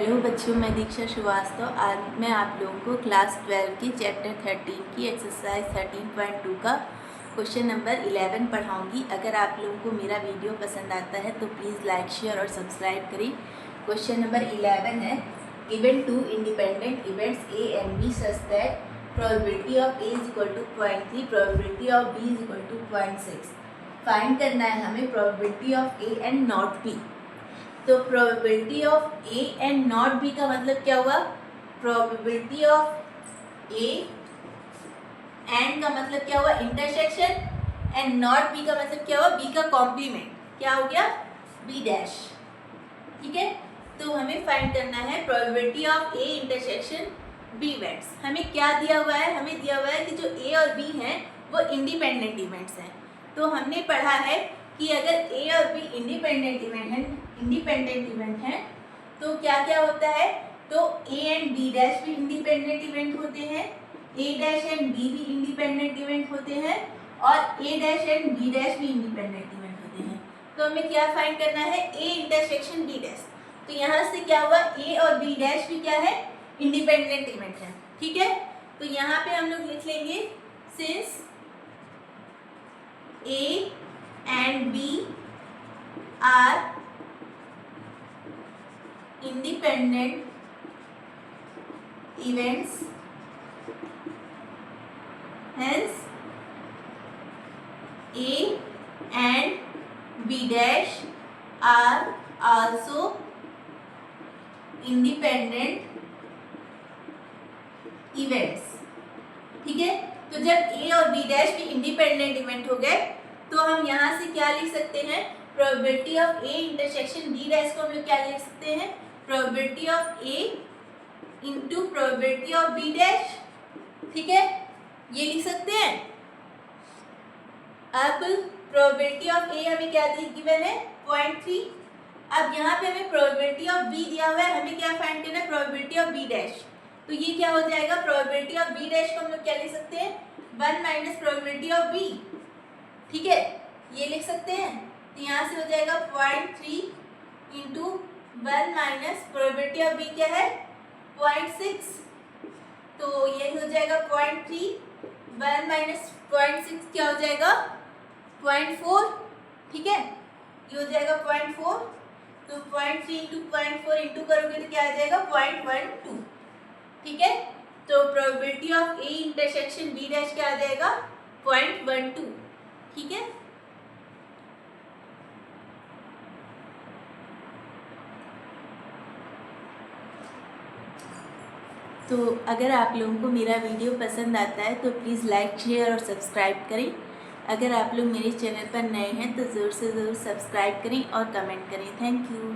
Hello बच्चों, मैं दीक्षा श्रीवास्तव। आज मैं आप लोगों को क्लास 12 की चैप्टर 13 की एक्सरसाइज 13.2 का क्वेश्चन नंबर 11 पढ़ाऊंगी। अगर आप लोगों को मेरा वीडियो पसंद आता है तो प्लीज़ लाइक, शेयर और सब्सक्राइब करें। क्वेश्चन नंबर 11 है, given two independent events A and B such that probability of A is equal to 0.3, probability of B is equal to 0.6। Find करना है हमें probability of A and not B. तो probability of A and not B का मतलब क्या हुआ? Probability of A and का मतलब क्या हुआ? इंटरसेक्शन। एंड नॉट बी का मतलब क्या हुआ? बी का कॉम्प्लीमेंट। क्या हो गया? B dash. ठीक है, तो हमें फाइंड करना है probability of A intersection B events. हमें क्या दिया हुआ है? हमें दिया हुआ है कि जो ए और बी हैं वो इंडिपेंडेंट इवेंट्स हैं। तो हमने पढ़ा है कि अगर ए और बी इंडिपेंडेंट इवेंट हैं तो क्या क्या होता है? तो ए एंड बी डैश भी इंडिपेंडेंट इवेंट होते हैं, ए डैश एंड बी भी इंडिपेंडेंट इवेंट होते हैं, और A dash and B dash भी इंडिपेंडेंट इवेंट होते हैं। तो हमें क्या फाइंड करना है? A intersection B dash. तो यहाँ से क्या हुआ? ए और बी डैश भी क्या है? इंडिपेंडेंट इवेंट है। ठीक है, तो यहाँ पे हम लोग लिख लेंगे since A and B are independent events, hence A and B dash are also independent events। ठीक है, तो जब A और B डैश भी इंडिपेंडेंट इवेंट हो गए तो हम यहाँ से क्या लिख सकते हैं? Probability of A intersection B dash को हम लोग क्या लिख सकते हैं? Probability of A into probability of B dash. ठीक है, ये लिख सकते हैं। अब प्रोबेबिलिटी ऑफ ए हमें क्या गिवन है? 0.3। अब यहाँ पे हमें प्रोबेबिलिटी ऑफ बी दिया हुआ है, हमें क्या फाइंड करना है? Probability of B dash. तो ये क्या हो जाएगा? प्रोबेबिलिटी ऑफ बी डैश को हम लोग क्या लिख सकते हैं? 1 माइनस प्रोबेबिलिटी ऑफ बी। ठीक है, ये लिख सकते हैं। तो यहाँ से हो जाएगा 0.3 into 1 minus probability of B क्या है? 0.6। तो ये हो जाएगा 0.3, 1 माइनस 0.6 क्या हो जाएगा? 0.4। ठीक है, ये हो जाएगा 0.4। तो 0.3 इंटू 0.4 इंटू करोगे तो क्या आ जाएगा? 0.12। ठीक है, तो probability of A intersection B dash क्या आ जाएगा? 0.12। ठीक है, तो अगर आप लोगों को मेरा वीडियो पसंद आता है तो प्लीज़ लाइक, शेयर और सब्सक्राइब करें। अगर आप लोग मेरे चैनल पर नए हैं तो ज़रूर से ज़रूर सब्सक्राइब करें और कमेंट करें। Thank you.